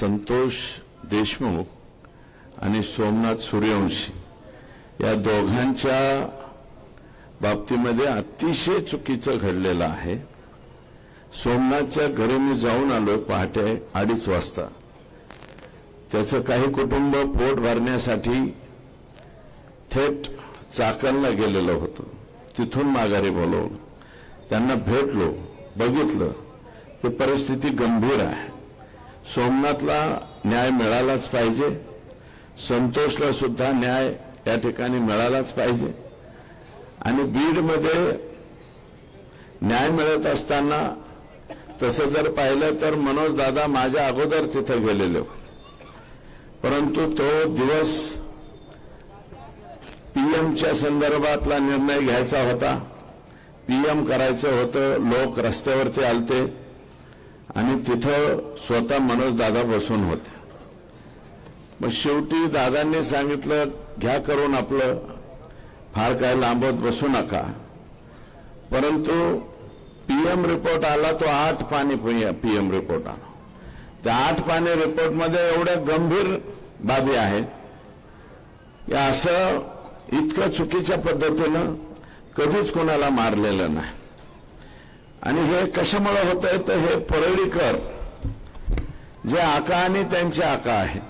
संतोष देशमुख आणि सोमनाथ सूर्यवंशी या दोघांच्या बाबतीमध्ये अतिशय चुकीचं घडलेलं आहे। सोमनाथच्या घरी मी जाऊन आलो पहाटे 2:30 वाजता। त्याचं काही कुटुंब पोट भरण्यासाठी थेट चाकणला गेलेलं होतं। तिथून माघारी बोलवलं, त्यांना भेटलो, बघितलं की परिस्थिती गंभीर आहे। सोमनाथला न्याय मिळालाच पाहिजे, संतोषला सुद्धा न्याय या ठिकाणी मिळालाच पाहिजे। आणि बीडमध्ये न्याय मिळत असताना तसं जर पाहिलं तर मनोज दादा माझ्या अगोदर तिथे गेलेले होते, परंतु तो दिवस पीएमच्या संदर्भातला निर्णय घ्यायचा होता, पीएम करायचं होतं। लोक रस्त्यावरती आलते आणि तिथं स्वतः मनोज दादा बसून होते। मग शेवटी दादांनी सांगितलं घ्या करून आपलं, फार काय लांबत बसू नका। परंतु पीएम रिपोर्ट आला तो 8 पानी पीएम रिपोर्ट आला। त्या 8 पानी रिपोर्ट मध्ये एवढ्या गंभीर बाबी आहेत की असं इतकं चुकीच्या पद्धतीनं कधीच कोणाला मारलेलं नाही। आणि हे कशामुळे होतंय तर हे परळीकर जे आका आणि त्यांचे आका आहेत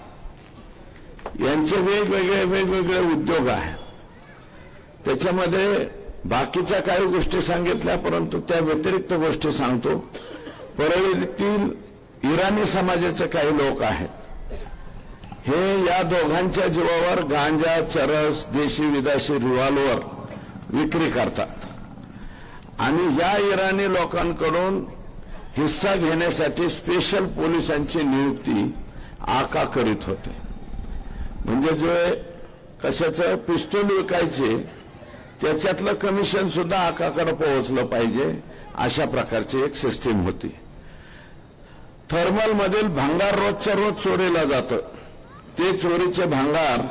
यांचे वेगवेगळे उद्योग आहेत। त्याच्यामध्ये बाकीच्या काही गोष्टी सांगितल्या, परंतु त्या व्यतिरिक्त गोष्टी सांगतो। परळीतील इराणी समाजाचे काही लोक आहेत, हे या दोघांच्या जीवावर गांजा, चरस, देशी विदेशी रिव्हॉल्वर विक्री करतात आणि या इराणी लोकांकडून हिस्सा घेण्यासाठी स्पेशल पोलिसांची नियुक्ती आका करीत होते। म्हणजे जे कशाचं पिस्तूल विकायचे त्याच्यातलं कमिशन सुद्धा आकाकडे पोहोचलं पाहिजे, अशा प्रकारची एक सिस्टीम होती। थर्मल मधील भांगार रोजच्या रोज चोरीला जातं, ते चोरीचे भांगार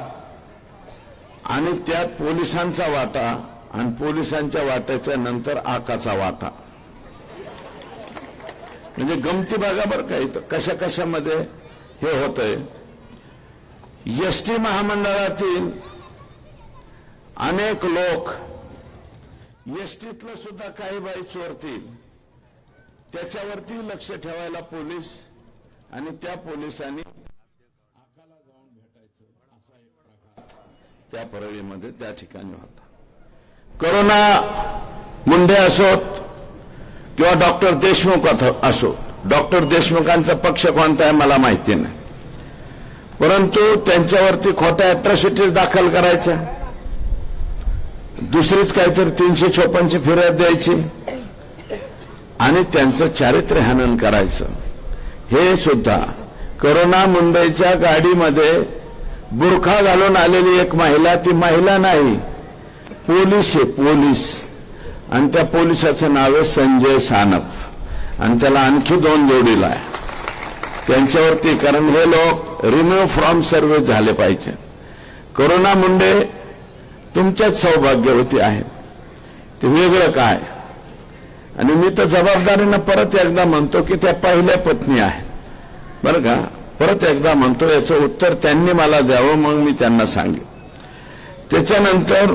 आणि त्यात पोलिसांचा वाटा आणि पोलिसांच्या वाट्याच्या नंतर आकाचा वाटा। म्हणजे गमती बघा बरं का इथं कशा कशामध्ये हे होतंय। एसटी महामंडळातील अनेक लोक एसटीतलं सुद्धा काही बाई चोरतील, त्याच्यावरती लक्ष ठेवायला पोलीस आणि त्या पोलिसांनी आकाला जाऊन भेटायचं असा एक प्रकार त्या परळीमध्ये त्या ठिकाणी होता। करोना मुंडे असोत किंवा डॉक्टर देशमुख असो, डॉक्टर देशमुखांचा पक्ष कोणता आहे मला माहिती नाही, परंतु त्यांच्यावरती खोट्या अॅट्रॉसिटीज दाखल करायच्या, दुसरीच काहीतरी 356ची फिर्याद द्यायची आणि त्यांचं चारित्र्य हनन करायचं। हे सुद्धा करोना मुंबईच्या गाडीमध्ये बुरखा घालून आलेली एक महिला, ती महिला नाही पोलीस आहे, पोलीस, आणि त्या पोलिसाचं नाव आहे संजय सानप आणि त्याला आणखी 2 जोडीला आहे त्यांच्यावरती, कारण हे लोक रिमूव्ह फ्रॉम सर्व्हिस झाले पाहिजे। करोना मुंडे तुमच्याच सौभाग्यवती आहे, ते वेगळं काय। आणि मी तर जबाबदारीनं परत एकदा म्हणतो की त्या पहिल्या पत्नी आहेत बरं का, परत एकदा म्हणतो, याचं उत्तर त्यांनी मला द्यावं, मग मी त्यांना सांगेन। त्याच्यानंतर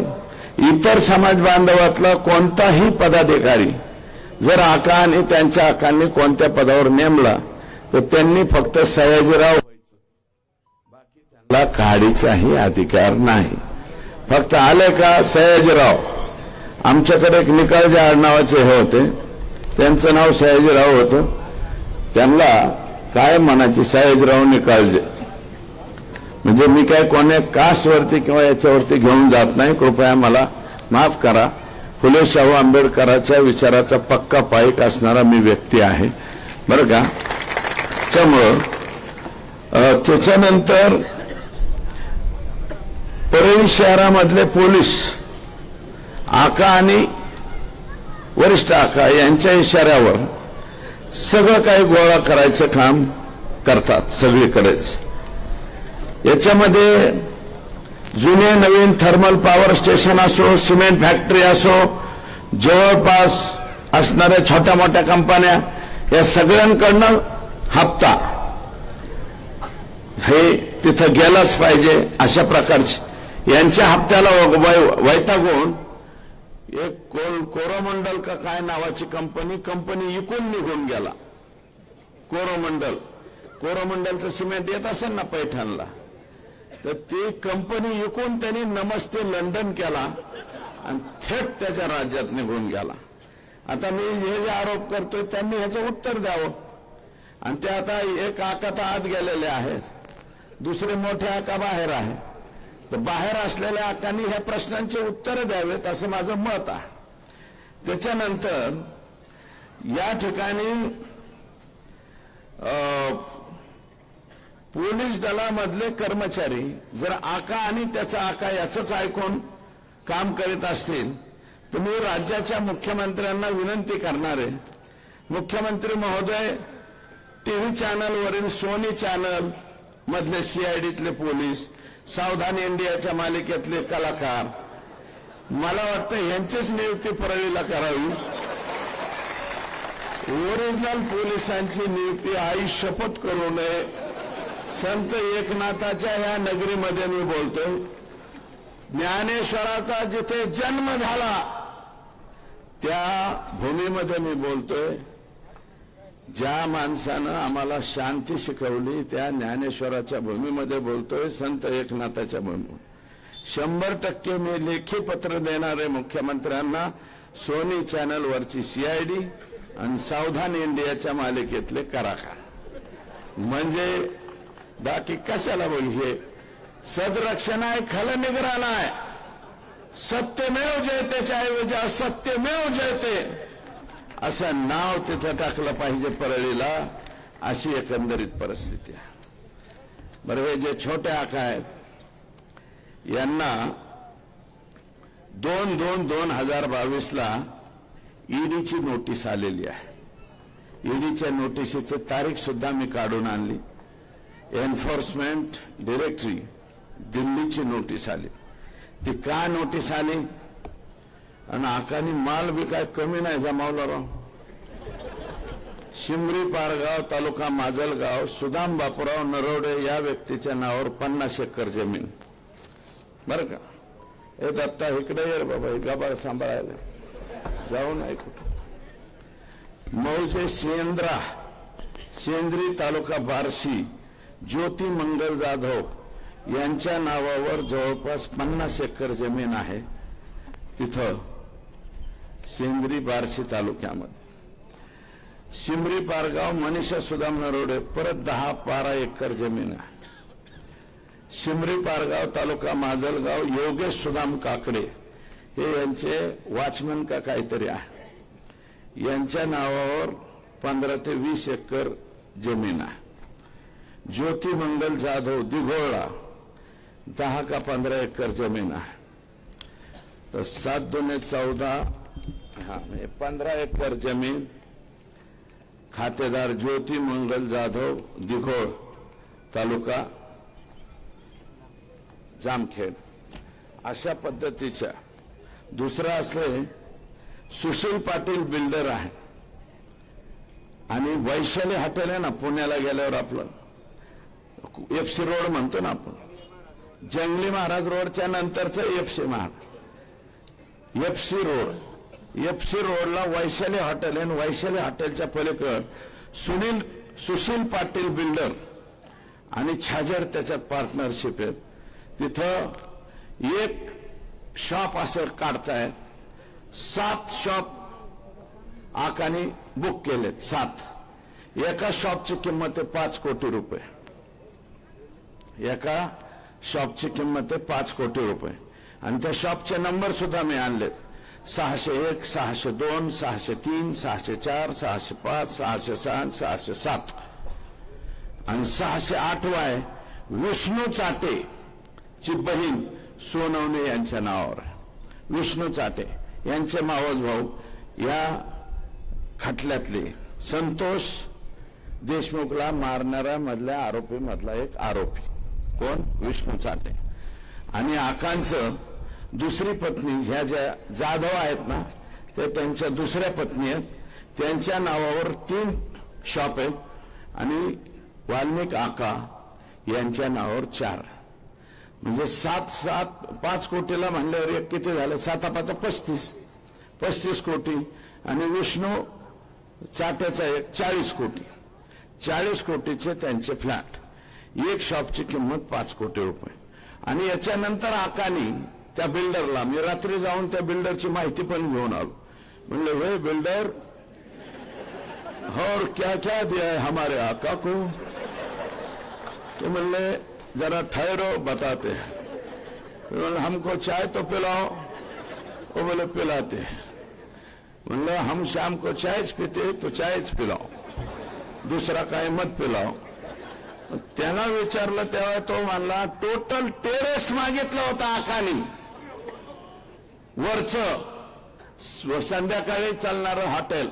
इतर समाज बांधवातला कोणताही पदाधिकारी जर आका आणि त्यांच्या आकांनी कोणत्या पदावर नेमला तर त्यांनी फक्त सयाजीराव, बाकी त्यांना काढीचाही अधिकार नाही। फक्त आले का सयाजीराव, आमच्याकडे एक निकाळजे आडनावाचे हे होते, त्यांचं नाव सयाजीराव होतं, त्यांना काय म्हणायचे सयाजीराव निकाळजे। म्हणजे मी काय कोण्या कास्टवरती किंवा याच्यावरती घेऊन जात नाही, कृपया मला माफ करा। फुले शाहू आंबेडकरांच्या विचाराचा पक्का पाईक असणारा मी व्यक्ती आहे बरं का। त्यामुळं त्याच्यानंतर परळी शहरामधले पोलीस आका आणि वरिष्ठ आका यांच्या इशाऱ्यावर सगळं काही गोळा करायचं काम करतात सगळीकडेच। याच्यामध्ये जुने नवीन थर्मल पॉवर स्टेशन असो, सिमेंट फॅक्टरी असो, जवळपास असणाऱ्या छोट्या मोठ्या कंपन्या, या सगळ्यांकडनं हप्ता हे तिथं गेलाच पाहिजे अशा प्रकारची यांच्या हप्त्याला वैतागून एक कोरोमंडल का काय नावाची कंपनी इकून निघून गेला. कोरोमंडलचं सिमेंट येत असेल ना पैठणला, तर ती कंपनी इकून त्यांनी नमस्ते लंडन केला आणि थेट त्याच्या राज्यात निघून गेला. आता मी हे जे आरोप करतोय त्यांनी ह्याचं उत्तर द्यावं. आणि ते आता एक आका तर आत गेलेले आहेत, दुसरे मोठे आका बाहेर आहे. तर बाहेर असलेल्या आकांनी ह्या प्रश्नांची उत्तर द्यावेत असं माझं मत आहे. त्याच्यानंतर या ठिकाणी पोलीस दलामधले कर्मचारी जर आका आणि त्याचा आका याचंच ऐकून काम करीत असतील तर मी राज्याच्या मुख्यमंत्र्यांना विनंती करणार आहे, मुख्यमंत्री महोदय, टीव्ही चॅनलवरील सोनी चॅनल मधले सीआयडीतले पोलीस, सावधान इंडियाच्या मालिकेतले कलाकार, मला वाटतं यांचीच नियुक्ती परळीला करावी. ओरिजिनल पोलिसांची नियुक्ती आई शपथ करू नये. संत एकनाथाच्या ह्या नगरीमध्ये मी बोलतोय, ज्ञानेश्वराचा जिथे जन्म झाला त्या भूमीमध्ये मी बोलतोय. ज्या माणसानं आम्हाला शांती शिकवली त्या ज्ञानेश्वराच्या भूमीमध्ये बोलतोय, संत एकनाथाच्या भूमी. 100% मी लेखी पत्र देणारे मुख्यमंत्र्यांना सोनी चॅनलवरची सीआयडी आणि सावधान इंडियाच्या मालिकेतले कलाकार. म्हणजे बाकी कशाला बोलले, सदरक्षण आहे, खलनिग्रहण आहे. सत्यमेव जयतेच्या ऐवजी असत्यमेव जयते असं नाव तिथं टाकलं पाहिजे परळीला, अशी एकंदरीत परिस्थिती आहे. बरं, हे जे छोटे आका आहेत यांना 2/2/2022ला ईडीची नोटीस आलेली आहे. ईडीच्या नोटिसीची तारीख सुद्धा मी काढून आणली. एन्फोर्समेंट डायरेक्टरी दिल्लीची नोटीस आली. ती का नोटीस आली? आणि आकानी माल बी काय कमी नाही जमावला राव. शिमरी पारगाव तालुका माजलगाव सुदाम बापूराव नरवडे या व्यक्तीच्या नावावर 50 एकर जमीन. बरं का, हे दत्ता इकडे ये बाबा, हे गाबाळ सांभाळायला जाऊ नाही कुठं. मौजे सेंद्री तालुका बार्शी ज्योती मंगल जाधव यांच्या नावावर जवळपास 50 एकर जमीन आहे तिथं सेंद्री बार्शी तालुक्यामध्ये. शिमरी पारगाव मनीषा सुदाम नरोडे परत 10-12 एकर जमीन आहे. शिमरी पारगाव तालुका माजलगाव योगेश सुदाम काकडे हे यांचे वॉचमन का काहीतरी आहे, यांच्या नावावर 15 ते 20 एकर जमीन आहे. ज्योती मंगल जाधव दिघोळा 10 का 15 एकर जमीन आहे. तर 7 दुने 14 15 एकर जमीन. खातेदार ज्योती मंगल जाधव दिघोळ तालुका जामखेड. अशा पद्धतीच्या. दुसरा असले सुशील पाटील बिल्डर आहे आणि वैशाली हॉटेल आहे ना पुण्याला गेल्यावर आपलं एफसी रोड म्हणतो ना आपण, जंगली महाराज रोडच्या नंतरचं एफसी रोडला वैशाली हॉटेल आहे. वैशाली हॉटेलच्या पलीकडे सुशील पाटील बिल्डर आणि छाजर त्याच्यात पार्टनरशिप आहे. तिथं एक शॉप असं काढतायत. 7 शॉप आकानी बुक केलेत. 7. एका शॉपची किंमत आहे 5 कोटी रुपये. एका शॉपची किंमत आहे 5 कोटी रुपये. आणि त्या शॉपचे नंबर सुद्धा मी आणलेत. 601, 602, 603, 604, 605, 606, 607 आणि 608 आहे विष्णू चाटे ची बहीण सोनवणे यांच्या नावावर. विष्णू चाटे यांचे मावस भाऊ या खटल्यातले संतोष देशमुखला मारणाऱ्या मधल्या आरोपी मधला एक आरोपी कोण? विष्णू चाटे. आणि आकांचं दुसरी पत्नी ह्या ज्या जाधव आहेत ना ते त्यांच्या दुसऱ्या पत्नी आहेत. त्यांच्या नावावर 3 शॉप आहेत. आणि वाल्मिक आका यांच्या नावावर 4, म्हणजे 5 कोटीला म्हणल्यावर एक किती झालं, 7 5 35 कोटी, आणि विष्णू चाट्याचा एक 40 कोटी. 40 कोटीचे त्यांचे फ्लॅट, एक शॉपची किंमत 5 कोटी रुपये. आणि याच्यानंतर आकानी त्या बिल्डरला, मी रात्री जाऊन त्या बिल्डरची माहिती पण घेऊन आलो. म्हणले वे बिल्डर, और क्या क्या दिया है हमारे आका को? तो म्हणले जरा ठहरो बताते हैं. हमको चाय तो पिलाओ. वो बोले पिलाते हैं. म्हणलं हम शाम को चायच पिते तो चायच पिलाओ, दुसरा काय मत पिलाओ. त्याला विचारलं तेव्हा तो म्हणला टोटल टेरेस मागितलं होतं आकानी, वरचं संध्याकाळी चालणारं हॉटेल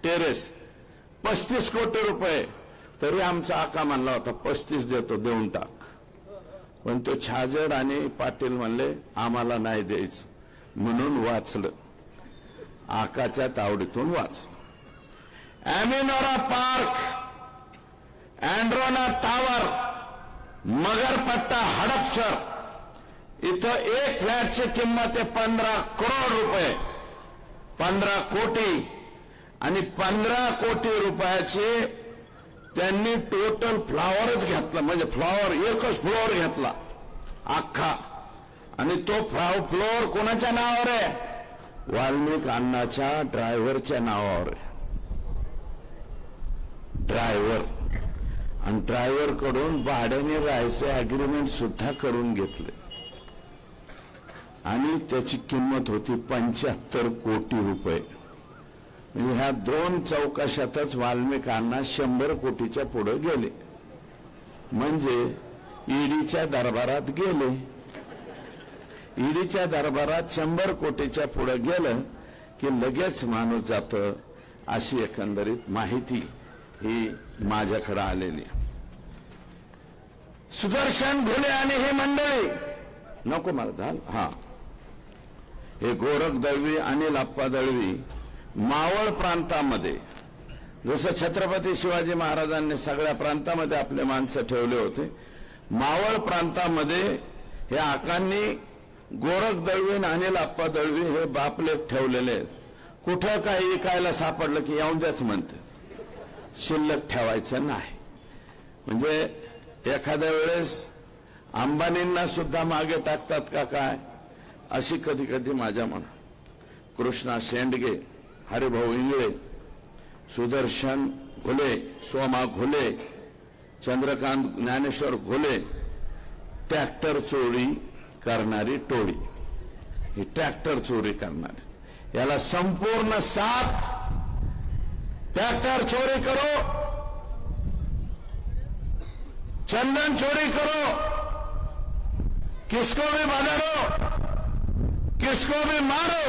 टेरेस, 35 कोटी रुपये. तरी आमचा आका म्हणला होता 35 देतो, देऊन टाक. पण तो छाजेड आणि पाटील म्हणले आम्हाला नाही द्यायचं, म्हणून वाचलं, आकाच्या तावडीतून वाचलं. अॅमिनोरा पार्क, अँड्रोना टावर, मगरपट्टा, हडपसर, इथं एक फ्लॅटची किंमत आहे 15 करोड रुपये, 15 कोटी. आणि 15 कोटी रुपयाचे त्यांनी टोटल फ्लॉवरच घेतला, म्हणजे फ्लॉवर एकच फ्लोअर घेतला अख्खा. आणि तो फ्लोअर कोणाच्या नावावर आहे? वाल्मिक अण्णाच्या ड्रायव्हरच्या नावावर आहे. ड्रायव्हर, आणि ड्रायव्हर कडून भाड्याने राहायचे अग्रीमेंट सुद्धा करून घेतले. आणि त्याची किंमत होती 75 कोटी रुपये. म्हणजे ह्या 2 चौकशातच वाल्मिक अण्णा 100 कोटीच्या पुढे गेले. म्हणजे ईडीच्या दरबारात गेले. ईडीच्या दरबारात 100 कोटीच्या पुढे गेलं की लगेच माणूस जातं. अशी एकंदरीत माहिती ही माझ्याकडे आलेली. सुदर्शन घुले आणि ही मंडळी, नको मला झालं, हा, हे गोरख दळवी, अनिल आप्पा दळवी, मावळ प्रांतामध्ये जसं छत्रपती शिवाजी महाराजांनी सगळ्या प्रांतामध्ये आपले माणसं ठेवले होते, मावळ प्रांतामध्ये हे आकांनी गोरख दळवी आणि अनिल आप्पा दळवी हे बापलेख ठेवलेले आहेत. कुठं काही विकायला सापडलं की येऊन द्याच म्हणते, शिल्लक ठेवायचं नाही. म्हणजे एखाद्या वेळेस अंबानींना सुद्धा मागे टाकतात का काय, अशी कधी कधी माझ्या मनात. कृष्णा शेंडगे, हरिभाऊ इंगळे, सुदर्शन घुले, सोमा घुले, चंद्रकांत ज्ञानेश्वर घुले, ट्रॅक्टर चोरी करणारी टोळी, ही ट्रॅक्टर चोरी करणारी, याला संपूर्ण साथ. ट्रैक्टर चोरी करो, चंदन चोरी करो, किसको भी बदलो, किसको भी मारो,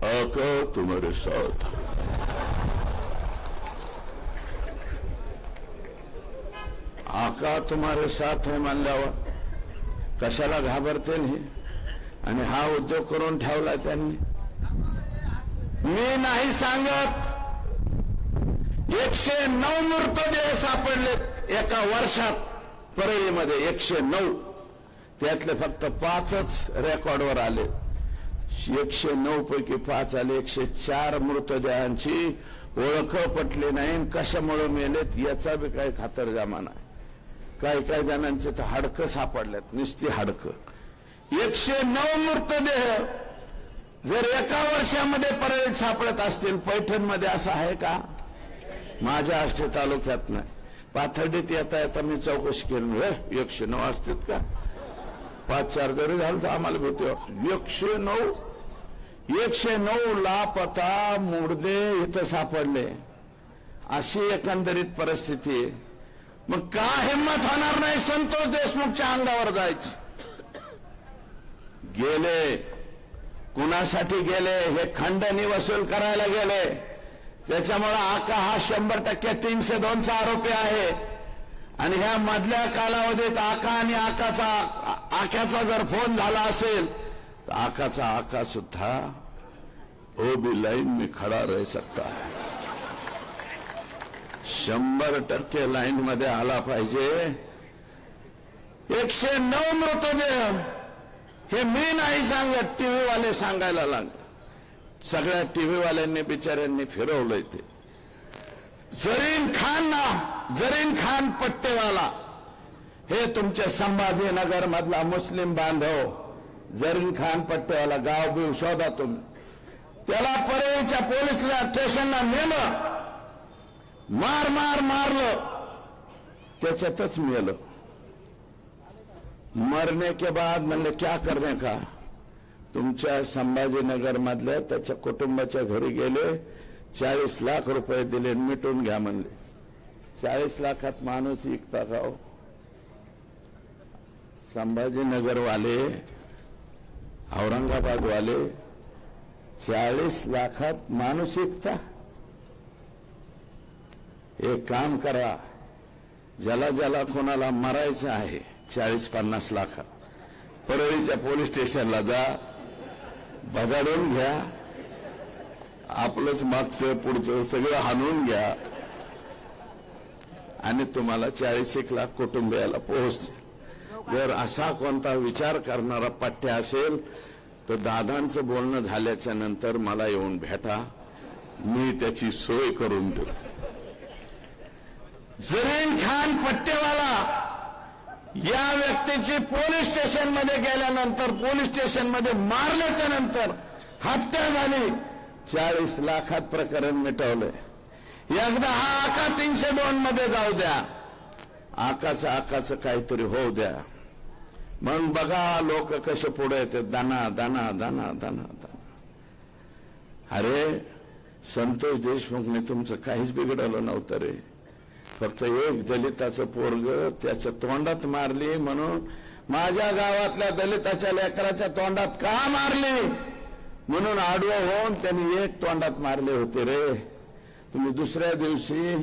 आका तुम्हारे साथ. आका तुम्हारे साथ है म्हणल्यावर कशाला घाबरते नाही. आणि हा उद्योग करून ठेवला त्यांनी. मी नाही सांगत, 109 मृतदेह सापडलेत एका वर्षात परळीमध्ये, 109. त्यातले फक्त 5च रेकॉर्डवर आले. 109 पैकी 5 आले. 104 मृतदेहांची ओळख पटली नाही. कशामुळे मेलेत याचा बी काही खातरजमा नाही. काही जणांचे तर हाडकं सापडलेत, नुसती हाडकं. 109 मृतदेह जर एका वर्षामध्ये परळीत सापडत असतील, पैठणमध्ये असं आहे का? माझ्या आष्टी तालुक्यात नाही. पाथर्डीत येता येता मी चौकशी केली, 109 असतात का? 5-4 जरी झालं तर आम्हाला भीती वाटते. 109 लापता मुर्दे इथं सापडले. अशी एकंदरीत परिस्थिती आहे. मग का हिंमत होणार नाही संतोष देशमुखच्या अंगावर जायची? गेले, कुणासाठी गेले? हे खंडणी वसूल करायला गेले. त्याच्यामुळे आका हा 100% 302 चा आरोपी आहे. आणि ह्या मधल्या कालावधीत आका आणि आक्याचा जर फोन झाला असेल तर आकाचा आका सुद्धा ओ भी लाइन में खड़ा रह सकता है. 100% लाईन मध्ये आला पाहिजे. 109 मृतदेह हे मी नाही सांगत, टीव्ही वाले सांगायला लागले. सगळ्या टीव्ही वाल्यांनी बिचाऱ्यांनी फिरवलंय ते. जरीन खान पट्टेवाला हे तुमच्या संभाजीनगर मधला मुस्लिम बांधव, जरीन खान पट्टेवाला गाव बिव शोधा तुम्ही. त्याला परळीच्या पोलीस स्टेशनला नेलं, मारलं, त्याच्यातच मेलं. मरने के बाद म्हणले क्या करने का. तुमच्या संभाजीनगर मधल्या त्याच्या कुटुंबाच्या घरी गेले, 40 लाख रुपये दिले, मिटून घ्या म्हणले. 40 लाखात माणूस विकता का हो? संभाजीनगर वाले, औरंगाबाद वाले 40 लाखात माणूस विकता. एक काम करा, ज्याला कोणाला मरायचं आहे 40-50 लाखात, परळीच्या पोलीस स्टेशनला जा, बगाडून घ्या, आपलंच मागचं पुढचं सगळं हाणून घ्या आणि तुम्हाला 40 लाख कुटुंबियाला पोहोचते. जर असा कोणता विचार करणारा पट्ट्या असेल तर दादांचं बोलणं झाल्याच्या नंतर मला येऊन भेटा, मी त्याची सोय करून देतो. जरीन खान पट्टेवाला या व्यक्तीची पोलीस स्टेशन मध्ये गेल्यानंतर, पोलीस स्टेशन मध्ये मारल्याच्या नंतर हत्या झाली. 40 लाखात प्रकरण मिटवलंय. एकदा हा आका 302 मध्ये जाऊ द्या, आकाचं काहीतरी होऊ द्या. मग बघा लोक कसे पुढे येते, दाना. अरे संतोष देशमुखने तुमचं काहीच बिघडवलं नव्हतं रे. फक्त एक दलिताचं पोरग त्याच्या तोंडात मारली म्हणून माझ्या गावातल्या दलिताच्या लेकराच्या तोंडात का मारली म्हणून आडवं होऊन त्यांनी एक तोंडात मारले होते रे. तुम्ही दुसऱ्या दिवशी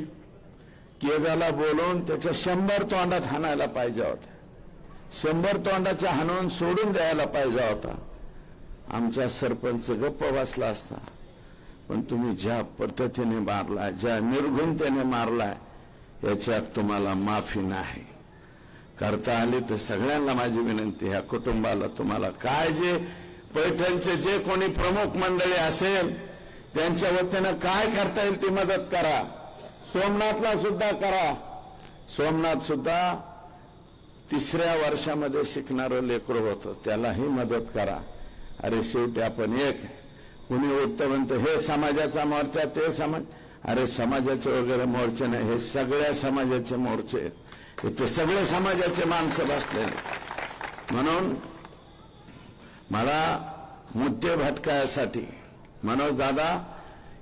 केजाला बोलून त्याच्या 100 तोंडात हाणायला पाहिजे होता. 100 तोंडाच्या हाणून सोडून द्यायला पाहिजे होता. आमचा सरपंच गप्प बसला असता. पण तुम्ही ज्या पद्धतीने मारलाय, ज्या निर्घुणतेने मारलाय, याच्यात तुम्हाला माफी नाही. करता आली तर सगळ्यांना माझी विनंती, ह्या कुटुंबाला तुम्हाला काय जे पैठणचे जे कोणी प्रमुख मंडळी असेल त्यांच्या वतीनं काय करता येईल ती मदत करा. सोमनाथला सुद्धा करा. सोमनाथ सुद्धा 3ऱ्या वर्षामध्ये शिकणारं लेकरं होतं, त्यालाही मदत करा. अरे शेवटी आपण एक, कुणी उठतं म्हणतं हे समाजाचा मोर्चा, ते समाज, अरे समाजाचे वगैरे मोर्चे नाही, हे सगळ्या समाजाचे मोर्चे आहेत. इथे सगळे समाजाचे माणसं बसलेले. म्हणून मला मुद्दे भटकायसाठी, मनोज दादा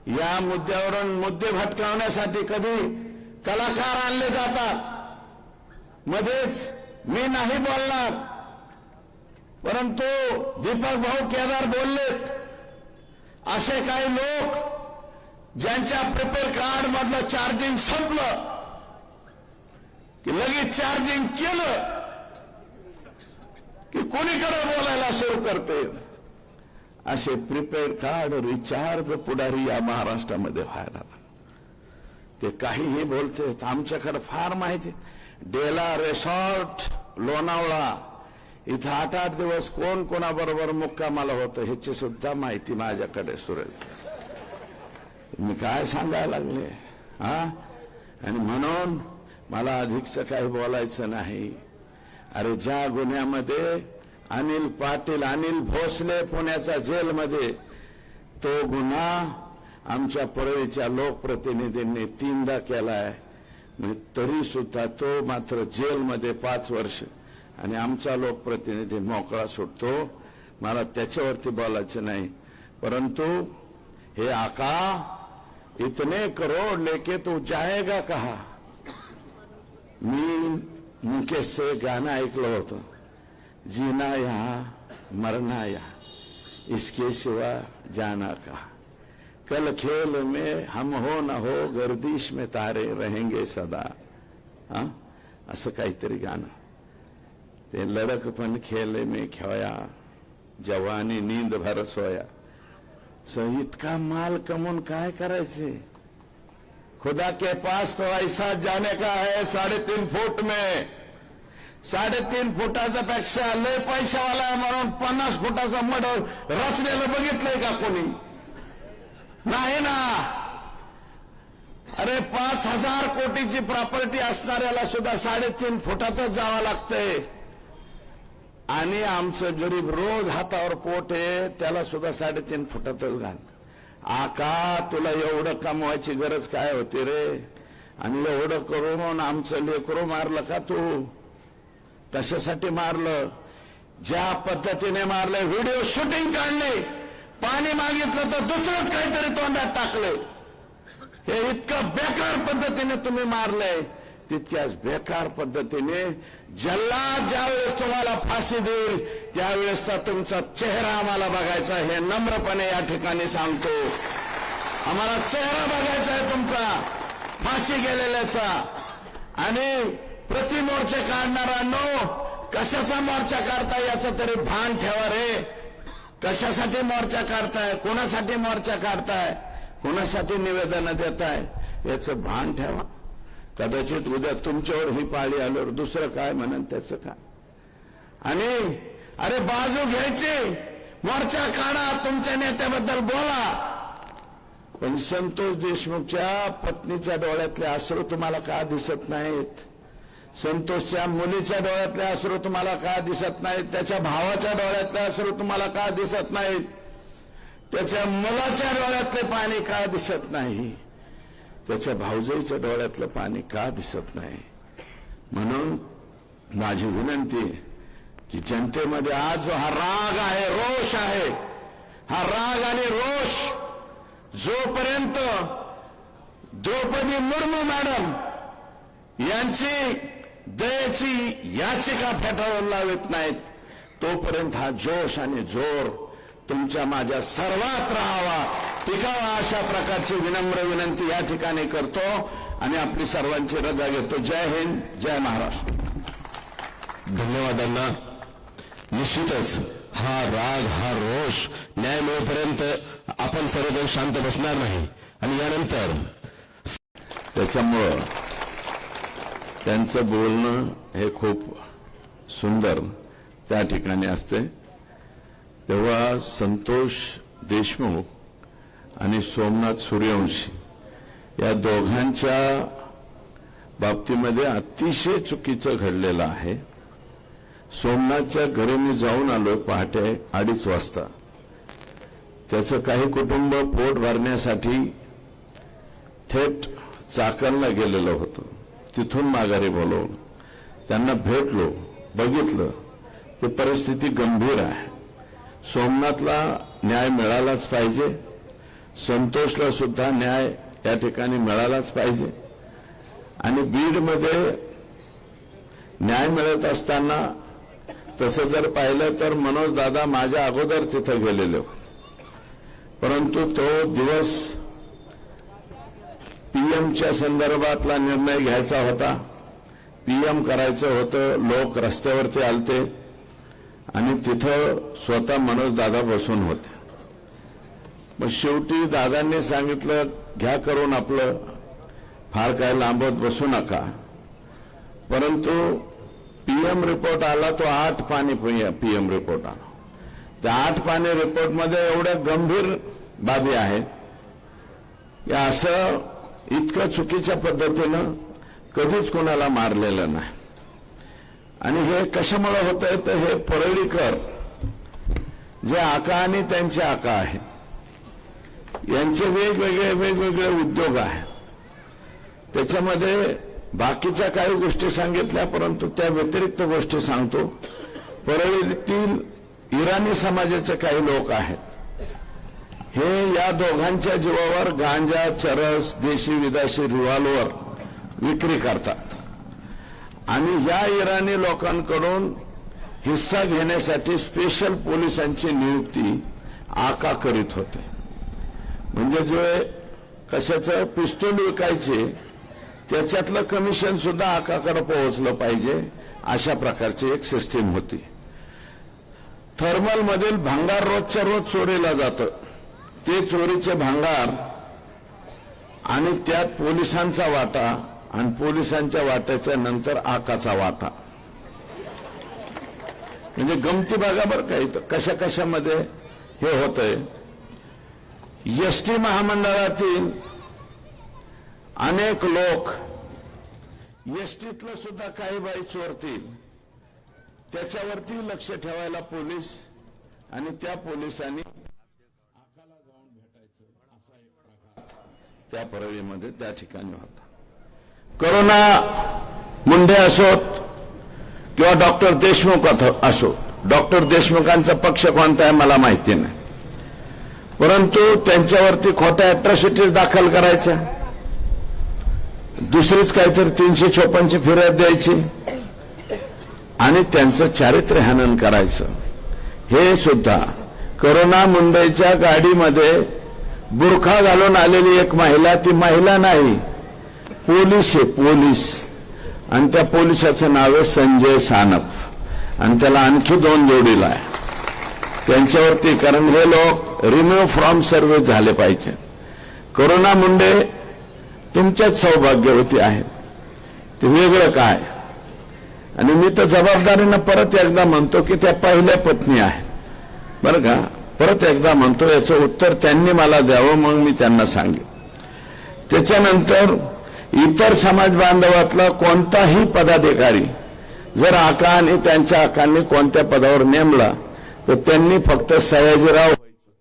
या मुद्द्यावरून मुद्दे भटकावण्यासाठी कधी कलाकार आणले जातात. मध्येच मी नाही बोलणार, परंतु दीपक भाऊ केदार बोललेत. असे काही लोक ज्यांच्या प्रिपेअर कार्ड मधलं चार्जिंग संपलं की लगेच चार्जिंग केलं की कोणीकडे बोलायला सुरू करते. असे प्रिपेअर कार्ड रिचार्ज पुढारी या महाराष्ट्रामध्ये व्हायला, ते काहीही बोलते. आमच्याकडे फार माहिती, डेला रिसॉर्ट लोणावळा इथं 8-8 दिवस कोण कोणाबरोबर मुक्कामाला होतं ह्याची सुद्धा माहिती माझ्याकडे सुरेल. मी काय सांगायला लागले हा. आणि म्हणून मला अधिकचं काही बोलायचं नाही. अरे ज्या गुन्ह्यामध्ये अनिल पाटील, अनिल भोसले पुण्याच्या जेलमध्ये, तो गुन्हा आमच्या परळीच्या लोकप्रतिनिधींनी 3दा केलाय. तरी सुद्धा तो मात्र जेलमध्ये 5 वर्ष आणि आमचा लोकप्रतिनिधी मोकळा सुटतो. मला त्याच्यावरती बोलायचं नाही. परंतु हे आका इतने करोड लेके तो जाएगा कहा. मी मुकेश से गाणं ऐकलं होतं, जीना यहाँ मरना यहाँ, इसके सिवा जाना कहा. कल खेल में हम हो न हो, गर्दिश में तारे रहेंगे सदा. हा असं काहीतरी गाणं. ते लड़कपन खेले में खोया, जवानी नींद भर सोया. इतका माल कमवून काय करायचे. खुदा के पास तो ऐसा जाने का है 3.5 फूट में 3.5 फुटाचा पेक्षा लय पैशावाला म्हणून 50 फुटाचा मड रचलेलं बघितलंय का कोणी? नाही ना. अरे 5,000 कोटीची प्रॉपर्टी असणाऱ्याला सुद्धा 3.5 फुटातच जावं लागतंय. आणि आमचं गरीब रोज हातावर पोट आहे त्याला सुद्धा 3.5 फुटातच घाल. आका तुला एवढं कमवायची गरज काय होती रे? आणि एवढं करून आमचं लेकरू मारलं का तू? कशासाठी मारलं? ज्या पद्धतीने मारलं, व्हिडिओ शूटिंग काढले, पाणी मागितलं तर दुसरंच काहीतरी तोंडात टाकले. हे इतकं बेकार पद्धतीने तुम्ही मारलंय. तितक्याच बेकार पद्धतीने जल्लाद ज्यावेळेस तुम्हाला फाशी देईल त्यावेळेसचा तुमचा चेहरा आम्हाला बघायचा. हे नम्रपणे या ठिकाणी सांगतो. आम्हाला चेहरा बघायचा आहे तुमचा फाशी गेलेल्याचा. आणि प्रतिमोर्चे काढणाऱ्यांनो, कशाचा मोर्चा काढताय याचं तरी भान ठेवा रे. कशासाठी मोर्चा काढताय? कोणासाठी मोर्चा काढताय? कोणासाठी निवेदन देताय? याचं भान ठेवा. कदाचित उद्या तुमच्यावर ही पाळी आल्यावर दुसरं काय म्हणन त्याचं काय? आणि अरे बाजू घ्यायची, मोर्चा काढा, तुमच्या नेत्याबद्दल बोला. पण संतोष देशमुखच्या पत्नीच्या डोळ्यातले अश्रू तुम्हाला का दिसत नाहीत? संतोषच्या मुलीच्या डोळ्यातले अश्रू तुम्हाला का दिसत नाहीत? त्याच्या भावाच्या डोळ्यातले अश्रू तुम्हाला का दिसत नाहीत? त्याच्या मुलाच्या डोळ्यातले पाणी का दिसत नाही? त्याच्या भाऊजाईच्या डोळ्यातलं पाणी का दिसत नाही? म्हणून माझी विनंती की जनतेमध्ये आज जो हा राग आहे, रोष आहे, हा राग आणि रोष जोपर्यंत द्रौपदी मुर्मू मॅडम यांची दयेची याचिका फेटाळून लावत नाहीत तोपर्यंत हा जोश आणि जोर तुमच्या माझ्या सर्वात राहावा, टिकावा, अशा प्रकारची विनम्र विनंती या ठिकाणी करतो आणि आपली सर्वांची रजा घेतो. जय हिंद, जय महाराष्ट्र. धन्यवाद अण्णा. निश्चितच हा राग, हा रोष न्याय मिळेपर्यंत आपण सर्वजण शांत बसणार नाही. आणि यानंतर त्याच्यामुळं त्यांचं बोलणं हे खूप सुंदर त्या ठिकाणी असते. तेव्हा संतोष देशमुख आणि सोमनाथ सूर्यवंशी या दोघांच्या बाबतीमध्ये अतिशय चुकीचं घडलेलं आहे. सोमनाथच्या घरी मी जाऊन आलो पहाटे 2:30 वाजता. त्याचं काही कुटुंब पोट भरण्यासाठी थेट चाकणला गेलेलं होतं. तिथून माघारी बोलवून त्यांना भेटलो, बघितलं की परिस्थिती गंभीर आहे. सोमनाथला न्याय मिळालाच पाहिजे, संतोषला सुद्धा न्याय या ठिकाणी मिळालाच पाहिजे. आणि बीडमध्ये न्याय मिळत असताना तसं जर पाहिलं तर मनोज दादा माझ्या अगोदर तिथं गेलेले होते. परंतु तो दिवस पीएमच्या संदर्भातला निर्णय घ्यायचा होता, पीएम करायचं होतं. लोक रस्त्यावरती आलते आणि तिथं स्वतः मनोज दादा बसून होते. मग शेवटी दादांनी सांगितलं घ्या करून आपलं, फार काय लांबत बसू नका. परंतु पीएम रिपोर्ट आला तो 8 पानी पीएम रिपोर्ट आला. त्या 8 पानी रिपोर्टमध्ये एवढ्या गंभीर बाबी आहेत या असं इतकं चुकीच्या पद्धतीनं कधीच कोणाला मारलेलं नाही. आणि हे कशामुळे होतंय तर हे परळीकर जे आका आणि त्यांचे आका आहेत यांचे वेगवेगळे उद्योग आहेत. त्याच्यामध्ये बाकीच्या काही गोष्टी सांगितल्या, परंतु त्या व्यतिरिक्त गोष्टी सांगतो. परळीतील इराणी समाजाचे काही लोक आहेत, हे या दोघांच्या जीवावर गांजा, चरस, देशी विदेशी रिव्हॉल्वर विक्री करतात. आणि या इराणी लोकांकडून हिस्सा घेण्यासाठी स्पेशल पोलिसांची नियुक्ती आका करीत होते. म्हणजे जे कशाचं पिस्तूल विकायचे त्याच्यातलं कमिशन सुद्धा आकाकडे पोहोचलं पाहिजे अशा प्रकारची एक सिस्टीम होती. थर्मलमधील भांगार रोजच्या रोज चोरीला जातं. ते चोरीचे भांगार आणि त्यात पोलिसांचा वाटा आणि पोलिसांच्या वाट्याच्या नंतर आकाचा वाटा. म्हणजे गमती बघा बरं का इथं कशा कशामध्ये हे होतंय. एसटी महामंडळातील अनेक लोक एसटीतलं सुद्धा काही बाई चोरतील त्याच्यावरती लक्ष ठेवायला पोलीस आणि त्या पोलिसांनी आकाला जाऊन भेटायचं असा एक प्रकार त्या परळीमध्ये त्या ठिकाणी होता. करोना मुंडे असोत किंवा डॉक्टर देशमुख असो, डॉक्टर देशमुखांचा पक्ष कोणता आहे मला माहिती नाही, परंतु त्यांच्यावरती खोट्या अॅट्रॉसिटीज दाखल करायच्या, दुसरीच काहीतरी 354ची फिर्याद द्यायची आणि त्यांचं चारित्र्य हनन करायचं. हे सुद्धा करोना मुंबईच्या गाडीमध्ये बुरखा घालून आलेली एक महिला, ती महिला नाही पोलीस आहे, पोलीस. आणि त्या पोलिसाचं नाव आहे संजय सानप आणि त्याला आणखी 2 जोडीला आहे त्यांच्यावरती. कारण हे लोक रिमूव्ह फ्रॉम सर्व्हिस झाले पाहिजे. करोना मुंडे तुमच्याच सौभाग्यवती आहेत, ते वेगळं काय. आणि मी तर जबाबदारीनं परत एकदा म्हणतो की त्या पहिल्या पत्नी आहे बरं का, परत एकदा म्हणतो, याचं उत्तर त्यांनी मला द्यावं मग मी त्यांना सांगेन. त्याच्यानंतर इतर समाज बांधवातला कोणताही पदाधिकारी जर आका आणि त्यांच्या आकांनी कोणत्या पदावर नेमला तर त्यांनी फक्त सयाजीराव व्हायचं,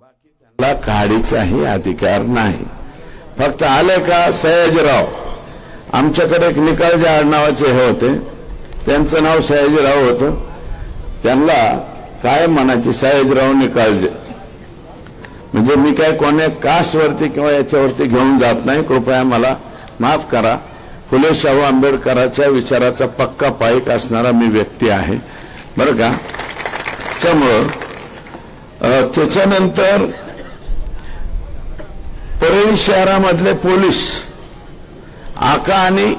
बाकी त्यांना काढीचाही अधिकार नाही. फक्त आले का सयाजीराव. आमच्याकडे एक निकालजे आडनावाचे हे होते, त्यांचं नाव सयाजीराव होतं, त्यांना काय म्हणायचे सयाजीराव निकालजे. म्हणजे मी काय कोण्या कास्टवरती किंवा याच्यावरती घेऊन जात नाही, कृपया मला माफ करा. फुले शाहू आंबेडकरांच्या विचाराचा पक्का पाईक असणारा मी व्यक्ती आहे बरं का. त्यामुळं त्याच्यानंतर परळी शहरामधले पोलीस आका आणि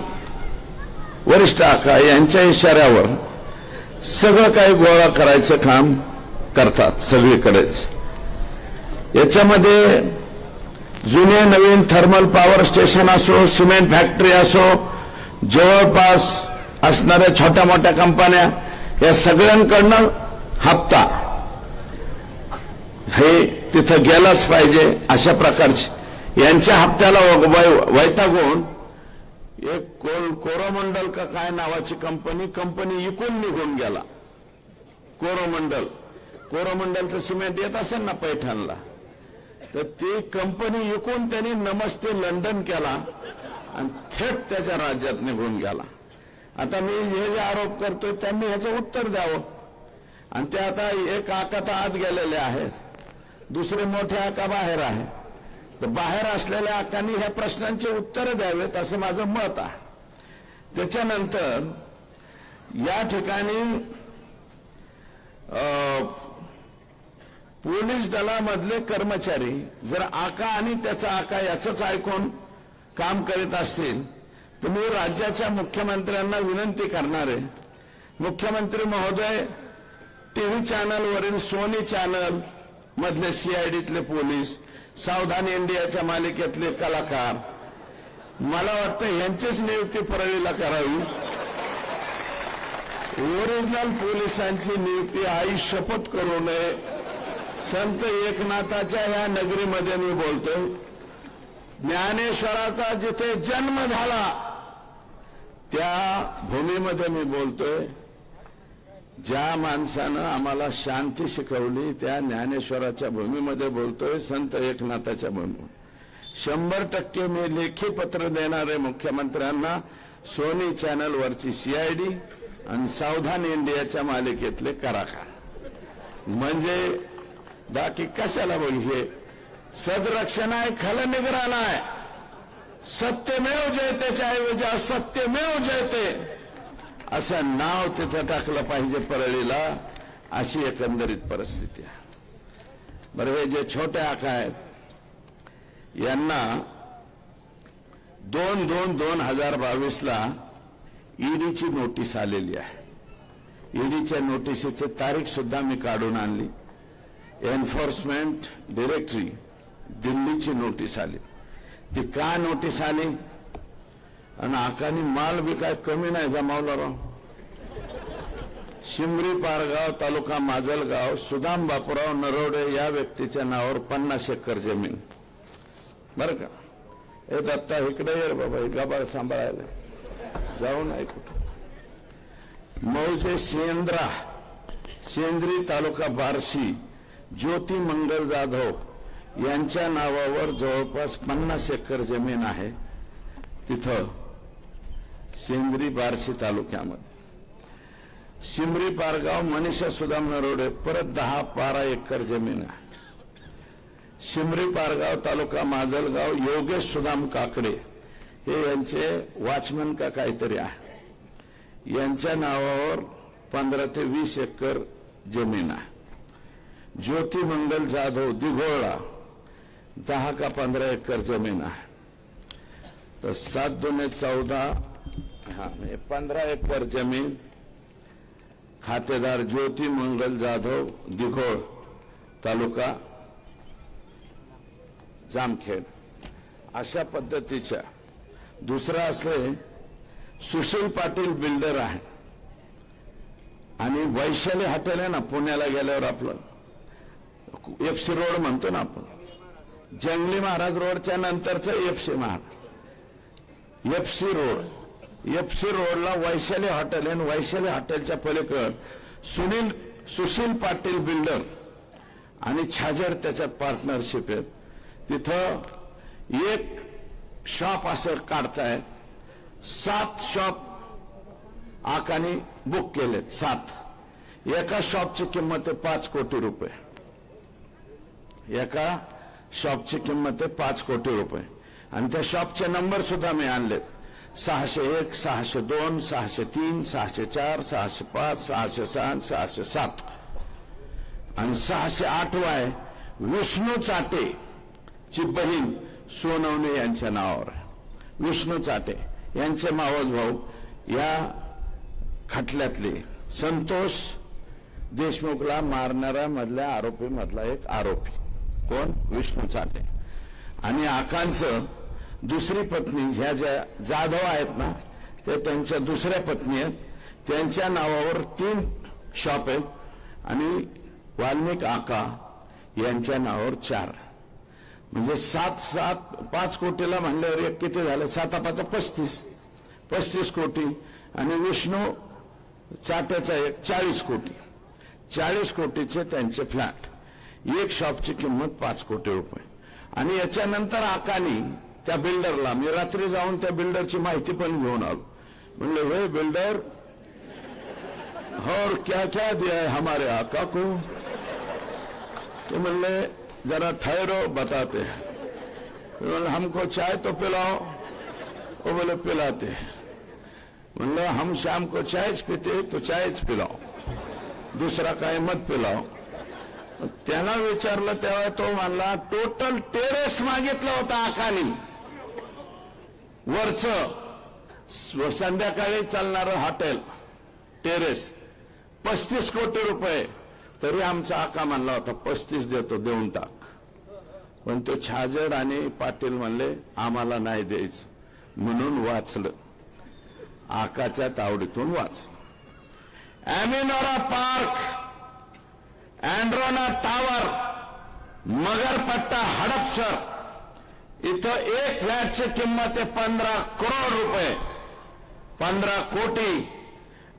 वरिष्ठ आका यांच्या इशाऱ्यावर सगळं काही गोळा करायचं काम करतात सगळीकडेच. याच्यामध्ये जुने नवीन थर्मल पॉवर स्टेशन असो, सिमेंट फॅक्टरी असो, जवळपास असणाऱ्या छोट्या मोठ्या कंपन्या, या सगळ्यांकडनं हप्ता हे तिथं गेलाच पाहिजे अशा प्रकारची यांच्या हप्त्याला वैतागून एक कोरोमंडल का काय नावाची कंपनी इकून निघून गेला. कोरोमंडलचं सिमेंट येत असेल ना पैठणला, तर ती कंपनी विकून त्यांनी नमस्ते लंडन केला आणि थेट त्याच्या राज्यात निघून गेला. आता मी हे जे आरोप करतोय त्यांनी ह्याचं उत्तर द्यावं. आणि ते आता एक आका तर आत गेलेले आहेत, दुसरे मोठे आका बाहेर आहे, तर बाहेर असलेल्या आकांनी ह्या प्रश्नांची उत्तरं द्यावेत असं माझं मत आहे. त्याच्यानंतर या ठिकाणी पोलीस दलामधले कर्मचारी जर आका आणि त्याचा आका याचंच ऐकून काम करीत असतील तर मी राज्याच्या मुख्यमंत्र्यांना विनंती करणार आहे, मुख्यमंत्री महोदय, टीव्ही चॅनलवरील सोनी चॅनल मधले सीआयडीतले पोलीस, सावधान इंडियाच्या मालिकेतले कलाकार, मला वाटतं यांचीच नियुक्ती परळीला करावी. ओरिजिनल पोलिसांची नियुक्ती आई शपथ करू नये. संत एकनाथाच्या या नगरीमध्ये मी बोलतोय, ज्ञानेश्वराचा जिथे जन्म झाला त्या भूमीमध्ये मी बोलतोय, ज्या माणसानं आम्हाला शांती शिकवली त्या ज्ञानेश्वराच्या भूमीमध्ये बोलतोय, संत एकनाथाच्या भूमीमध्ये. 100% मी लेखी पत्र देणारे मुख्यमंत्र्यांना सोनी चॅनलवरची सीआयडी आणि सावधान इंडियाच्या मालिकेतले कलाकार. म्हणजे बाकी कशाला बोलले, सदरक्षण आहे, खलनिग्रहण आहे. सत्यमेव जयतेच्या ऐवजी असत्यमेव जयते असं नाव तिथं टाकलं पाहिजे परळीला, अशी एकंदरीत परिस्थिती आहे. बरं, हे जे छोटे आका आहेत यांना 2/2/2022 ईडीची नोटीस आलेली आहे. ईडीच्या नोटिसीची तारीख सुद्धा मी काढून आणली. एन्फोर्समेंट डायरेक्टरी दिल्लीची नोटीस आली. ती का नोटीस आली आणि आकानी माल बी काय कमी नाही जमावला राव. शिमरी पारगाव तालुका माजलगाव सुदाम बापूराव नरोडे या व्यक्तीच्या नावावर 50 एकर जमीन. बरं का, हे दत्ता इकडे ये रे बाबा, हे गबाळ सांभाळायला जाऊ नाही कुठं. मौजे सेंद्री तालुका बार्शी ज्योती मंगल जाधव यांच्या नावावर जवळपास 50 एकर जमीन आहे. तिथं सेंद्री बार्शी तालुक्यामध्ये. शिमरी पारगाव मनीषा सुदाम नरोडे परत 10-12 एकर जमीन आहे. शिमरी पारगाव तालुका माजलगाव योगेश सुदाम काकडे हे यांचे वॉचमन का काहीतरी आहे, यांच्या नावावर 15 ते 20 एकर जमीन आहे. ज्योती मंगल जाधव दिघोळा 10 का 15 एकर जमीन आहे. तर 7 दुने 14 15 एकर जमीन. खातेदार ज्योती मंगल जाधव दिघोळ तालुका जामखेड. अशा पद्धतीच्या. दुसरा असले सुशील पाटील बिल्डर आहे आणि वैशाली हॉटेल आहे ना पुण्याला गेल्यावर आपलं एफसी रोड म्हणतो ना आपण, जंगली महाराज रोडच्या नंतरचं FC Maharaj FC road. FC रोडला वैशाली हॉटेल आहे. वैशाली हॉटेलच्या पलीकड सुशील पाटील बिल्डर आणि छाजर त्याच्यात पार्टनरशिप आहे. तिथं एक शॉप असं काढताय. 7 शॉप आकानी बुक केलेत. 7. एका शॉपची किंमत आहे 5 कोटी रुपये. एका शॉपची किंमत आहे 5 कोटी रुपये. आणि त्या शॉपचे नंबर सुद्धा मी आणलेत. 601, 602, 603, 604, 605, 606, 607 आणि 608 आहे विष्णू चाटे ची बहीण सोनवणे यांच्या नावावर. विष्णू चाटे यांचे मावस भाऊ या खटल्यातले संतोष देशमुखला मारणाऱ्या मधल्या आरोपी मधला एक आरोपी कोण, विष्णू चाटे. आणि आकांचं दुसरी पत्नी ह्या ज्या जाधव आहेत ना ते त्यांच्या दुसऱ्या पत्नी आहेत. त्यांच्या नावावर 3 शॉप आहेत आणि वाल्मिक आका यांच्या नावावर 4. म्हणजे 5 कोटीला म्हणल्यावर एक किती झालं, 7-5 35 कोटी. आणि विष्णू चाट्याचा एक 40 कोटी. 40 कोटीचे त्यांचे फ्लॅट. एक शॉपची किंमत 5 कोटी रुपये. आणि याच्यानंतर आकानी त्या बिल्डरला, मी रात्री जाऊन त्या बिल्डरची माहिती पण घेऊन आलो. म्हणले वे बिल्डर और क्या क्या दिया है हमारे आका को. तो म्हणले जरा ठहरो बताते हैं. हमको चाय तो पिलाओ. वो बोले पिलाते हैं. म्हणलं हम शाम को चाय पीते तो चायच पिलाओ, दुसरा काय मत पिलाओ. त्याला विचारलं तेव्हा तो म्हणला टोटल टेरेस मागितलं होतं आकानी, वरचं संध्याकाळी चालणारं हॉटेल टेरेस 35 कोटी रुपये. तरी आमचा आका म्हणला होता 35 देतो, देऊन टाक. पण तो छाजड आणि पाटील म्हणले आम्हाला नाही द्यायचं. म्हणून वाचलं, आकाच्या तावडीतून वाचलं. एमिनोरा पार्क, अँड्रोना टावर, मगरपट्टा हडपसर इथं एक फ्लॅटची किंमत आहे 15 करोड रुपये, 15 कोटी.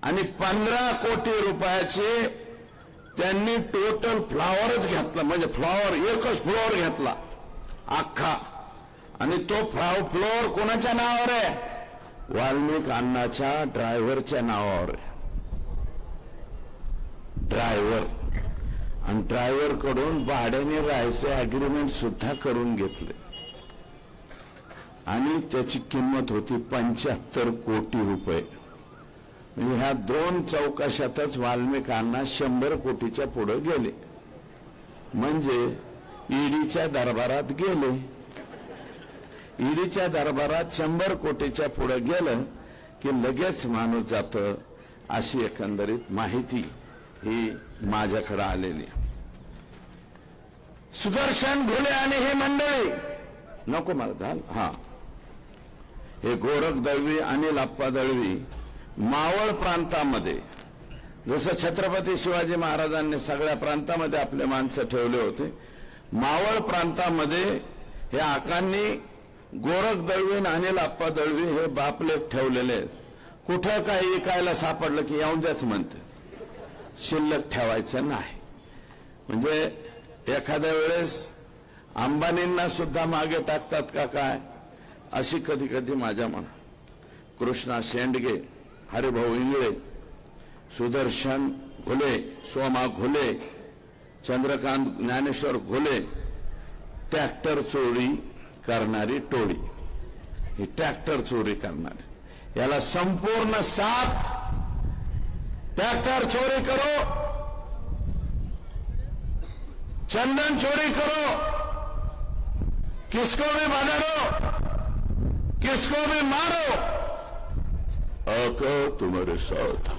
आणि 15 कोटी रुपयाचे त्यांनी टोटल फ्लॉवरच घेतला. म्हणजे फ्लॉवर एकच फ्लोअर घेतला अख्खा. आणि तो फ्लोअर कोणाच्या नावावर आहे, वाल्मिक अण्णाच्या ड्रायव्हरच्या नावावर आहे. ड्रायव्हर. आणि ड्रायव्हर कडून भाड्याने राहायचे अग्रीमेंट सुद्धा करून घेतले. आणि त्याची किंमत होती 75 कोटी रुपये. म्हणजे ह्या 2 चौकशातच वाल्मिकांना 100 कोटीच्या पुढे गेले. म्हणजे ईडीच्या दरबारात गेले. ईडीच्या दरबारात 100 कोटीच्या पुढे गेलं की लगेच माणूस जातं. अशी एकंदरीत माहिती ही माझ्याकडे आलेली. सुदर्शन घुले आणि ही मंडळी नको मला झालं. हा, हे गोरख दळवी, अनिल आप्पा दळवी मावळ प्रांतामध्ये, जसं छत्रपती शिवाजी महाराजांनी सगळ्या प्रांतामध्ये आपले माणसं ठेवले होते, मावळ प्रांतामध्ये हे आकांनी गोरख दळवी आणि अनिल आप्पा दळवी हे बापलेख ठेवलेले आहेत. कुठं काही ऐकायला सापडलं की येऊन द्याच म्हणते, शिल्लक ठेवायचं नाही. म्हणजे एखाद्या वेळेस अंबानींना सुद्धा मागे टाकतात का काय, अशी कधी कधी माझ्या मनात. कृष्णा शेंडगे, हरिभाऊ इंगळे, सुदर्शन घुले, सोमा घुले, चंद्रकांत ज्ञानेश्वर घुले, ट्रॅक्टर चोरी करणारी टोळी, ही ट्रॅक्टर चोरी करणारी, याला संपूर्ण साथ. ट्रैक्टर चोरी करो, चंदन चोरी करो, किसको भी बदलो, किसको भी मारो, आका तुम्हारे साथ.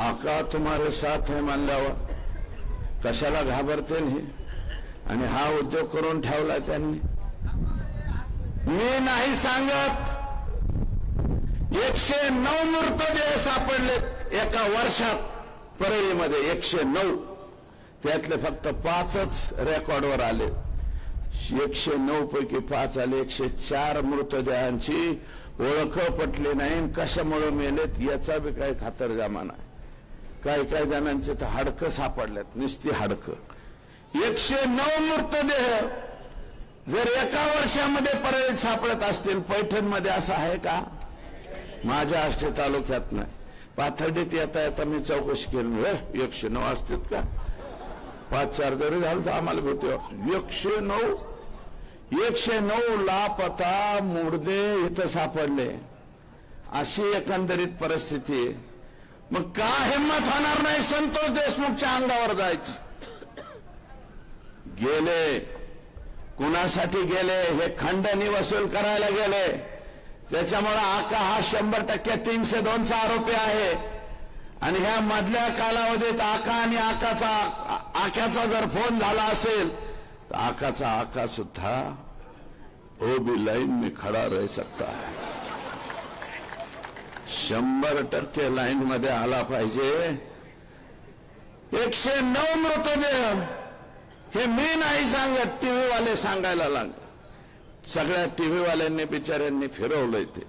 आका तुम्हारे साथ है म्हणल्यावर कशाला घाबरते नाही. आणि हा उद्योग करून ठेवला त्यांनी. मी नाही सांगत, 109 मृतदेह सापडलेत एका वर्षात परळीमध्ये. 109, त्यातले फक्त 5च रेकॉर्डवर आले. 109 पैकी 5 आले. 104 मृतदेहांची ओळख पटली नाही. कशामुळे मेलेत याचा बी काही खातरजमा नाही. काही काही जणांचे तर हाडकं सापडलेत, नुसती हाडकं. 109 मृतदेह जर एका वर्षामध्ये परळीत सापडत असतील, पैठणमध्ये असं आहे का? माझ्या आष्टी तालुक्यात नाही. पाथर्डीत येता येता मी चौकशी केली, 109 असतील का? 5-4 जरी झालं तर आम्हाला भीती वाटते. 109 लापता मुर्दे इथं सापडले. अशी एकंदरीत परिस्थिती. मग का हिंमत होणार नाही संतोष देशमुखच्या अंगावर जायची? गेले, कुणासाठी गेले? हे खंडणी वसूल करायला गेले. त्याच्यामुळे आका हा 100% 302चा आरोपी आहे. आणि ह्या मधल्या कालावधीत आका आणि आक्याचा जर फोन झाला असेल तर आकाचा आका सुद्धा ओबी लाइन में खड़ा रह सकता है. 100% लाईन मध्ये आला पाहिजे. 109 मृतदेह हे मी नाही सांगत, टीव्ही वाले सांगायला लागले. सगळ्या टीव्ही वाल्यांनी बिचाऱ्यांनी फिरवलंय ते.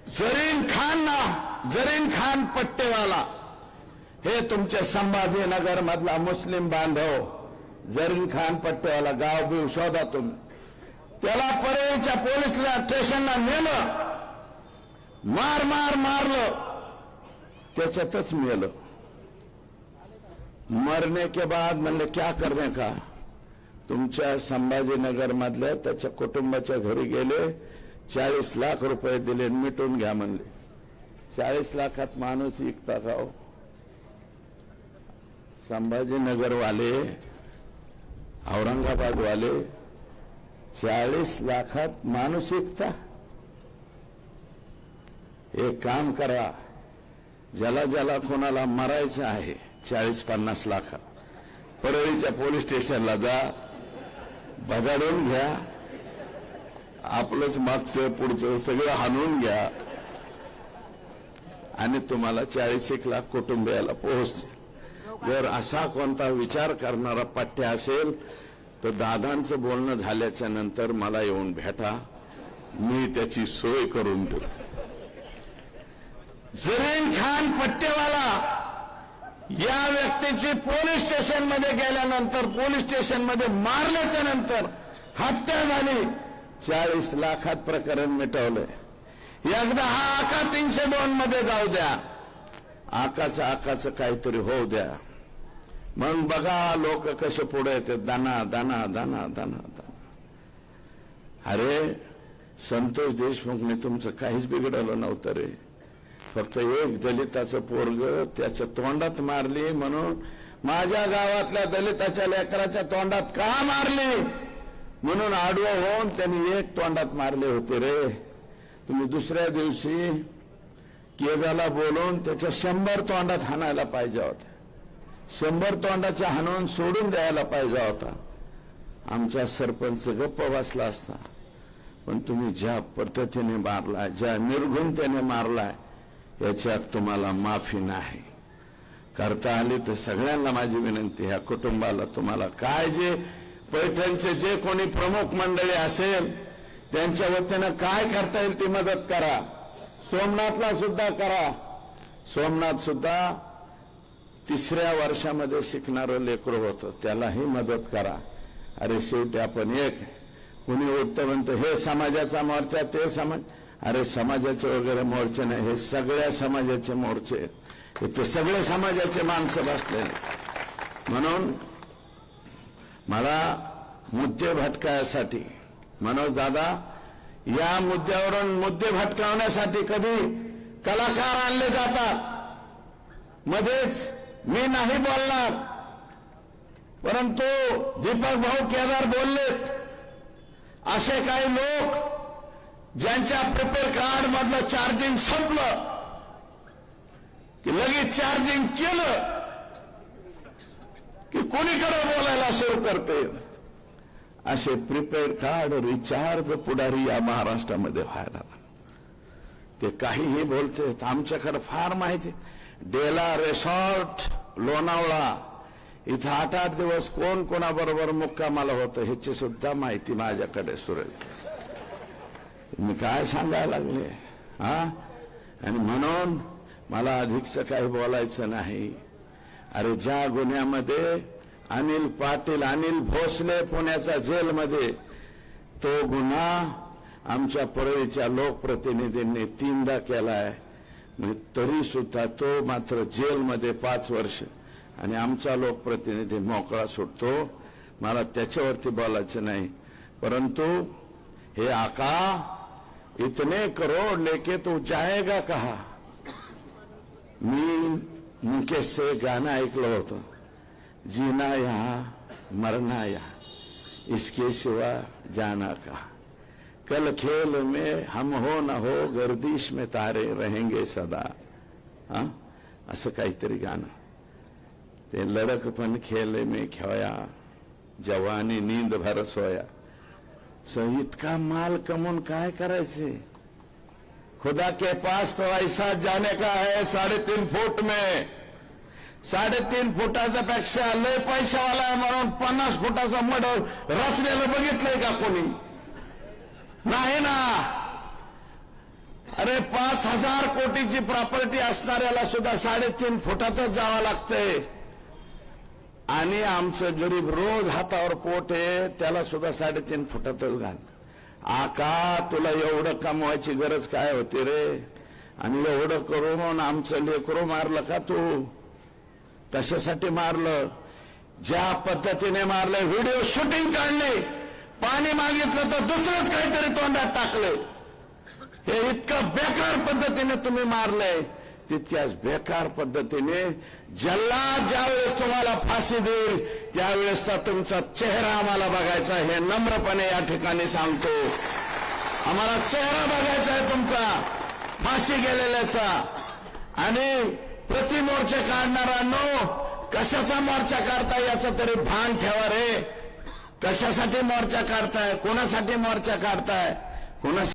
जरीन खान पट्टेवाला, हे तुमच्या संभाजीनगर मधला मुस्लिम बांधव जरीन खान पट्टेवाला, गाव बिव शोधा तुम्ही. त्याला परळीच्या पोलीस स्टेशनला नेलं, मारलं, त्याच्यातच मेलं. मरने के बाद म्हणले क्या करने का? तुमच्या संभाजीनगर मधल्या त्याच्या कुटुंबाच्या घरी गेले, 40 लाख रुपये दिले, मिटून घ्या म्हणले. 40 लाखात माणूस विकता का हो? संभाजीनगर वाले, औरंगाबाद वाले 40 लाखात माणूस विकता? एक काम करा, ज्याला कोणाला मरायचं आहे 40-50 लाखात, परळीच्या पोलीस स्टेशनला जा, बजाडून घ्या, आपलंच मागचं पुढचं सगळं हाणून घ्या आणि तुम्हाला 40 लाख कुटुंबियाला पोहोचते. जर असा कोणता विचार करणारा पट्ट्या असेल तर दादांचं बोलणं झाल्याच्या नंतर मला येऊन भेटा, मी त्याची सोय करून देतो. जरीन खान पट्टेवाला या व्यक्तीची पोलीस स्टेशन मध्ये गेल्यानंतर, पोलीस स्टेशन मध्ये मारल्याच्या नंतर हत्या झाली. 40 लाखात प्रकरण मिटवलंय. एकदा हा आका 302 मध्ये जाऊ द्या, आकाचं काहीतरी होऊ द्या. मग बघा लोक कसे पुढे येते, दाना दाना दाना दाना दाना. अरे संतोष देशमुखने तुमचं काहीच बिघडवलं नव्हतं रे. फक्त एक दलिताचं पोरग त्याच्या तोंडात मारली म्हणून, माझ्या गावातल्या दलिताच्या लेकराच्या तोंडात का मारली म्हणून आडवं होऊन त्यांनी एक तोंडात मारले होते रे. तुम्ही दुसऱ्या दिवशी केजाला बोलून त्याच्या 100 तोंडात हाणायला पाहिजे होते. 100 तोंडाचा हाणून सोडून द्यायला पाहिजे होता. आमचा सरपंच गप्प बसला असता. पण तुम्ही ज्या पद्धतीने मारलाय, ज्या निर्घुणतेने मारलाय, याच्यात तुम्हाला माफी नाही. करता आली तर सगळ्यांना माझी विनंती, ह्या कुटुंबाला तुम्हाला काय जे पैठणचे जे कोणी प्रमुख मंडळी असेल त्यांच्या वतीनं काय करता येईल ती मदत करा. सोमनाथला सुद्धा करा. सोमनाथ सुद्धा 3ऱ्या वर्षामध्ये शिकणारं लेकरं होतं, त्यालाही मदत करा. अरे शेवटी आपण एक. कुणी उठतं म्हणतं हे समाजाचा मोर्चा, ते समाज. अरे समाजाचे वगैरे मोर्चे नाही, हे सगळ्या समाजाचे मोर्चे. इथे सगळे समाजाचे माणसं बसले. म्हणून मला मुद्दे भटकायसाठी, मनोज दादा, या मुद्द्यावरून मुद्दे भटकावण्यासाठी कधी कलाकार आणले जातात. मध्येच मी नाही बोलणार, परंतु दीपक भाऊ केदार बोललेत. असे काही लोक ज्यांच्या प्रिपेअर कार्ड मधलं चार्जिंग संपलं की लगेच चार्जिंग केलं की कोणीकडे बोलायला सुरू करते. असे प्रिपेअर कार्ड रिचार्ज पुढारी या महाराष्ट्रामध्ये व्हायला. ते काहीही बोलते. आमच्याकडे फार माहिती. डेला रिसॉर्ट लोणावळा इथं 8-8 दिवस कोण कोणाबरोबर मुक्कामाला होतं ह्याची सुद्धा माहिती माझ्याकडे सुरेल. मी काय सांगायला लागले हा. आणि म्हणून मला अधिकचं काही बोलायचं नाही. अरे ज्या गुन्ह्यामध्ये अनिल पाटील, अनिल भोसले पुण्याच्या जेलमध्ये, तो गुन्हा आमच्या परळीच्या लोकप्रतिनिधींनी 3दा केलाय. तरी सुद्धा तो मात्र जेलमध्ये 5 वर्ष आणि आमचा लोकप्रतिनिधी मोकळा सुटतो. मला त्याच्यावरती बोलायचं नाही. परंतु हे आका, इतने करोड लेके तो जाएगा कहा. मी मुकेश से गाणं ऐकलं होतं, जीना यहाँ मरना यहाँ, इसके सिवा जाना कहा. कल खेल में हम हो न हो, गर्दिश में तारे रहेंगे सदा. हा, असं काहीतरी गाणं. ते लड़कपन खेल में खोया, जवानी नींद भर सोया. इतका माल कमवून काय करायचे. खुदा के पास तो ऐसा जाने का है 3.5 फूट में. 3.5 फुटाचा पेक्षा लय पैशावाला आहे म्हणून 50 फुटाचा मडर रचलेलं बघितलंय का कोणी? नाही ना. अरे 5,000 कोटीची प्रॉपर्टी असणाऱ्याला सुद्धा 3.5 फुटातच जावं लागतंय. आणि आमचं गरीब रोज हातावर पोट आहे, त्याला सुद्धा 3.5 फुटातच घाल. आका, तुला एवढं कमवायची गरज काय होती रे? आणि एवढं करून आमचं लेकरू मारलं का तू? कशासाठी मारलं? ज्या पद्धतीने मारलं, व्हिडिओ शूटिंग काढले, पाणी मागितलं तर दुसरंच काहीतरी तोंडात टाकले. हे इतकं बेकार पद्धतीने तुम्ही मारलंय. तितक्याच बेकार पद्धतीने जल्लाद ज्यावेळेस तुम्हाला फाशी देईल त्यावेळेसचा तुमचा चेहरा आम्हाला बघायचा. हे नम्रपणे या ठिकाणी सांगतो. आम्हाला चेहरा बघायचा आहे तुमचा फाशी गेलेल्याचा. आणि प्रतिमोर्चे काढणाऱ्यांनो, कशाचा मोर्चा काढताय याचं तरी भान ठेवा रे. कशासाठी मोर्चा काढताय? कोणासाठी मोर्चा काढताय? कोणा